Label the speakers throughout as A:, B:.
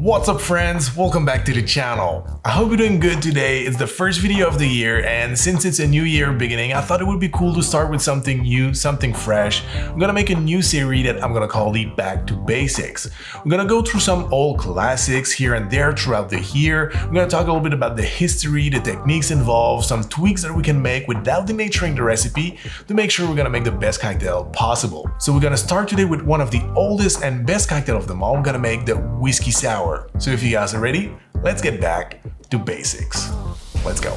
A: What's up friends, welcome back to the channel. I hope you're doing good today. It's the first video of the year, and since it's a new year beginning, I thought it would be cool to start with something new, something fresh. I'm gonna make a new series that I'm gonna call the Back to Basics. We're gonna go through some old classics here and there throughout the year. We're gonna talk a little bit about the history, the techniques involved, some tweaks that we can make without denaturing the recipe to make sure we're gonna make the best cocktail possible. So we're gonna start today with one of the oldest and best cocktail of them all. We're gonna make the whiskey sour. So if you guys are ready, let's get back to basics. Let's go.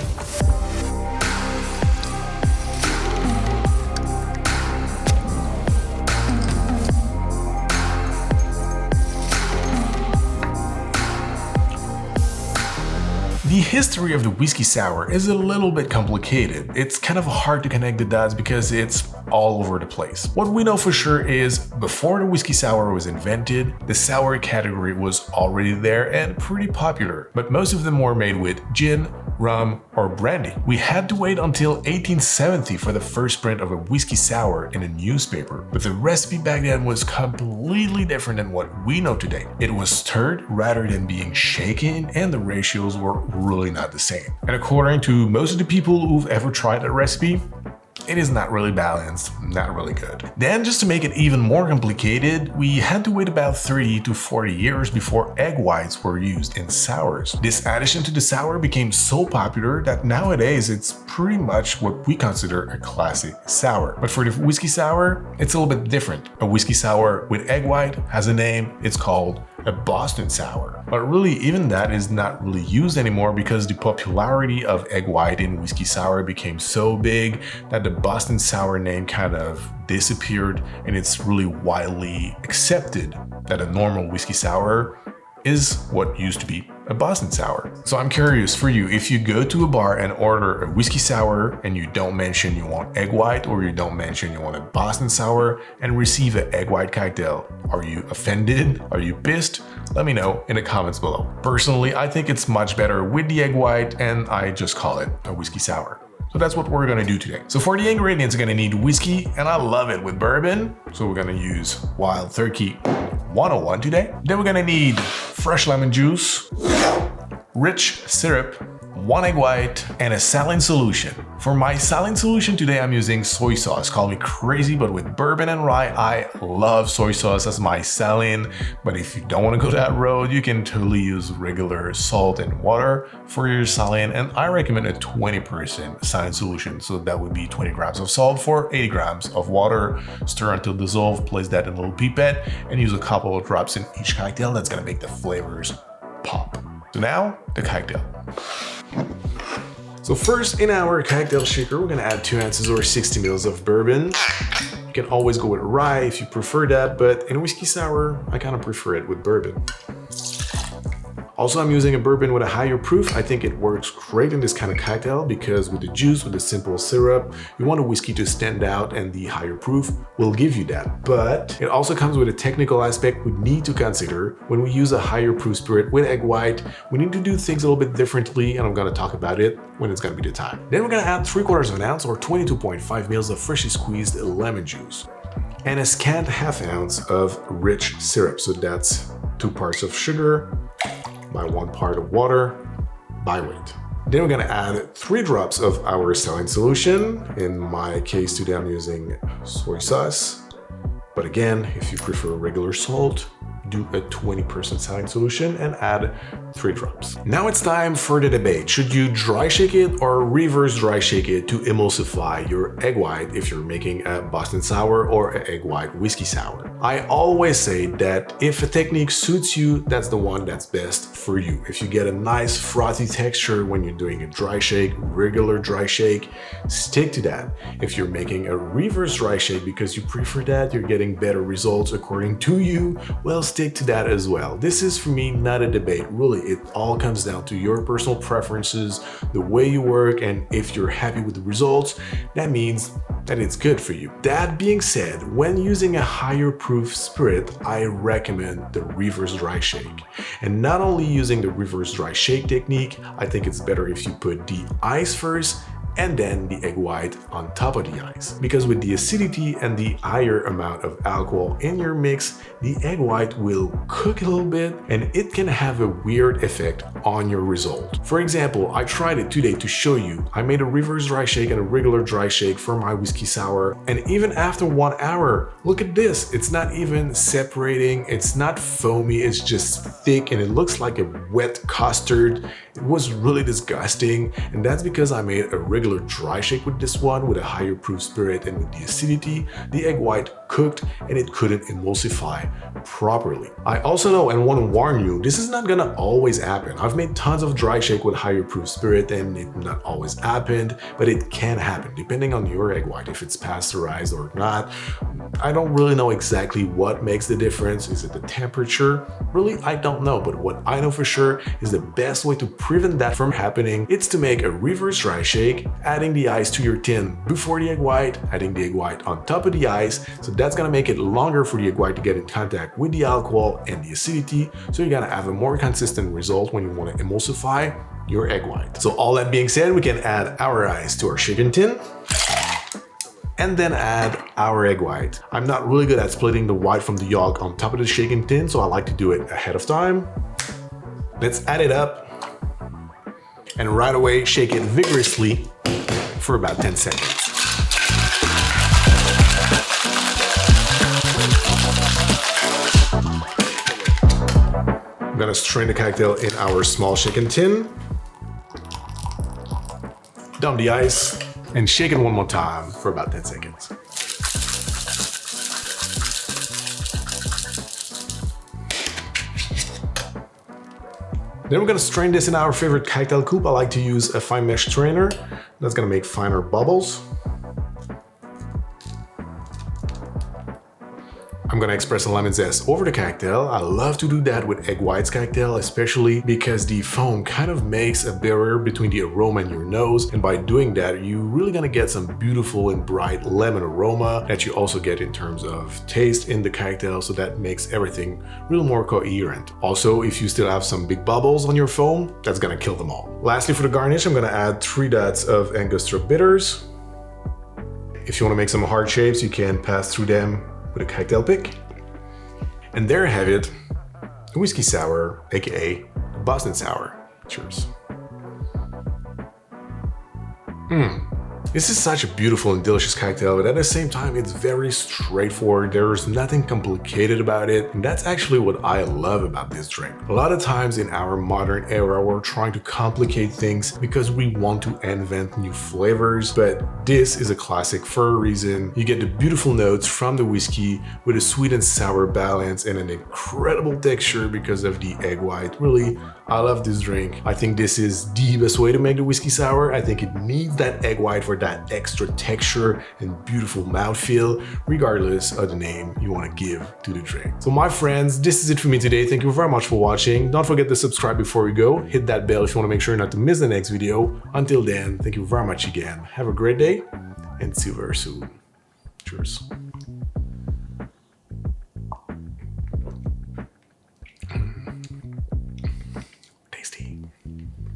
A: The history of the whiskey sour is a little bit complicated. It's kind of hard to connect the dots because it's all over the place. What we know for sure is before the whiskey sour was invented, the sour category was already there and pretty popular, but most of them were made with gin, rum, or brandy. We had to wait until 1870 for the first print of a whiskey sour in a newspaper, but the recipe back then was completely different than what we know today. It was stirred rather than being shaken, and the ratios were really not the same. And according to most of the people who've ever tried that recipe, it is not really balanced, not really good. Then, just to make it even more complicated, we had to wait about 30 to 40 years before egg whites were used in sours. This addition to the sour became so popular that nowadays it's pretty much what we consider a classic sour. But for the whiskey sour, it's a little bit different. A whiskey sour with egg white has a name, it's called a Boston sour. But really, even that is not really used anymore because the popularity of egg white in whiskey sour became so big that the Boston sour name kind of disappeared, and it's really widely accepted that a normal whiskey sour is what used to be a Boston sour. So I'm curious for you, if you go to a bar and order a whiskey sour and you don't mention you want egg white, or you don't mention you want a Boston sour and receive an egg white cocktail, are you offended? Are you pissed? Let me know in the comments below. Personally, I think it's much better with the egg white, and I just call it a whiskey sour. So that's what we're gonna do today. So for the ingredients, you're gonna need whiskey, and I love it with bourbon. So we're gonna use Wild Turkey 101 today. Then we're gonna need fresh lemon juice, rich syrup, 1 egg white, and a saline solution. For my saline solution today, I'm using soy sauce. Call me crazy, but with bourbon and rye, I love soy sauce as my saline. But if you don't want to go that road, you can totally use regular salt and water for your saline. And I recommend a 20% saline solution. So that would be 20 grams of salt for 80 grams of water. Stir until dissolved, place that in a little pipette, and use a couple of drops in each cocktail. That's gonna make the flavors pop. So now, the cocktail. So first, in our cocktail shaker, we're gonna add 2 ounces or 60 mils of bourbon. You can always go with rye if you prefer that, but in whiskey sour, I kind of prefer it with bourbon. Also, I'm using a bourbon with a higher proof. I think it works great in this kind of cocktail because with the juice, with the simple syrup, you want a whiskey to stand out, and the higher proof will give you that. But it also comes with a technical aspect we need to consider. When we use a higher proof spirit with egg white, we need to do things a little bit differently, and I'm gonna talk about it when it's gonna be the time. Then we're gonna add 3/4 of an ounce or 22.5 mils of freshly squeezed lemon juice and a scant ½ ounce of rich syrup. So that's 2 parts of sugar by 1 part of water by weight. Then we're gonna add 3 drops of our saline solution. In my case today, I'm using soy sauce. But again, if you prefer regular salt, do a 20% saline solution and add 3 drops. Now it's time for the debate. Should you dry shake it or reverse dry shake it to emulsify your egg white if you're making a Boston sour or an egg white whiskey sour? I always say that if a technique suits you, that's the one that's best for you. If you get a nice frothy texture when you're doing a dry shake, regular dry shake, stick to that. If you're making a reverse dry shake because you prefer that, you're getting better results according to you, well, stick to that as well. This is for me not a debate. Really, it all comes down to your personal preferences, the way you work, and if you're happy with the results, that means that it's good for you. That being said, when using a higher proof spirit, I recommend the reverse dry shake. And not only using the reverse dry shake technique, I think it's better if you put the ice first and then the egg white on top of the ice. Because with the acidity and the higher amount of alcohol in your mix, the egg white will cook a little bit and it can have a weird effect on your result. For example, I tried it today to show you. I made a reverse dry shake and a regular dry shake for my whiskey sour, and even after 1 hour, look at this, it's not even separating, it's not foamy, it's just thick and it looks like a wet custard. It was really disgusting, and that's because I made a regular dry shake with this one with a higher proof spirit, and with the acidity, the egg white cooked and it couldn't emulsify properly. I also know and want to warn you, this is not gonna always happen. I've made tons of dry shake with higher proof spirit and it not always happened, but it can happen depending on your egg white, if it's pasteurized or not. I don't really know exactly what makes the difference. Is it the temperature? Really, I don't know, but what I know for sure is the best way to prevent that from happening, it's to make a reverse dry shake, adding the ice to your tin before the egg white, adding the egg white on top of the ice. So that's gonna make it longer for the egg white to get in contact with the alcohol and the acidity. So you're gonna have a more consistent result when you wanna emulsify your egg white. So all that being said, we can add our ice to our shaken tin and then add our egg white. I'm not really good at splitting the white from the yolk on top of the shaken tin, so I like to do it ahead of time. Let's add it up and right away shake it vigorously for about 10 seconds. I'm gonna strain the cocktail in our small shaken tin, dump the ice, and shake it one more time for about 10 seconds. Then we're gonna strain this in our favorite cocktail coupe. I like to use a fine mesh strainer. That's gonna make finer bubbles. I'm gonna express a lemon zest over the cocktail. I love to do that with egg whites cocktail, especially because the foam kind of makes a barrier between the aroma and your nose. And by doing that, you're really gonna get some beautiful and bright lemon aroma that you also get in terms of taste in the cocktail. So that makes everything a little more coherent. Also, if you still have some big bubbles on your foam, that's gonna kill them all. Lastly, for the garnish, I'm gonna add 3 dots of Angostura bitters. If you wanna make some hard shapes, you can pass through them with a cocktail pick. And there you have it, a whiskey sour, aka Boston sour. Cheers. This is such a beautiful and delicious cocktail, but at the same time, it's very straightforward. There's nothing complicated about it. And that's actually what I love about this drink. A lot of times in our modern era, we're trying to complicate things because we want to invent new flavors, but this is a classic for a reason. You get the beautiful notes from the whiskey with a sweet and sour balance and an incredible texture because of the egg white. Really, I love this drink. I think this is the best way to make the whiskey sour. I think it needs that egg white for that extra texture and beautiful mouthfeel, regardless of the name you want to give to the drink. So my friends, this is it for me today. Thank you very much for watching. Don't forget to subscribe before we go. Hit that bell if you want to make sure not to miss the next video. Until then, thank you very much again. Have a great day and see you very soon. Cheers.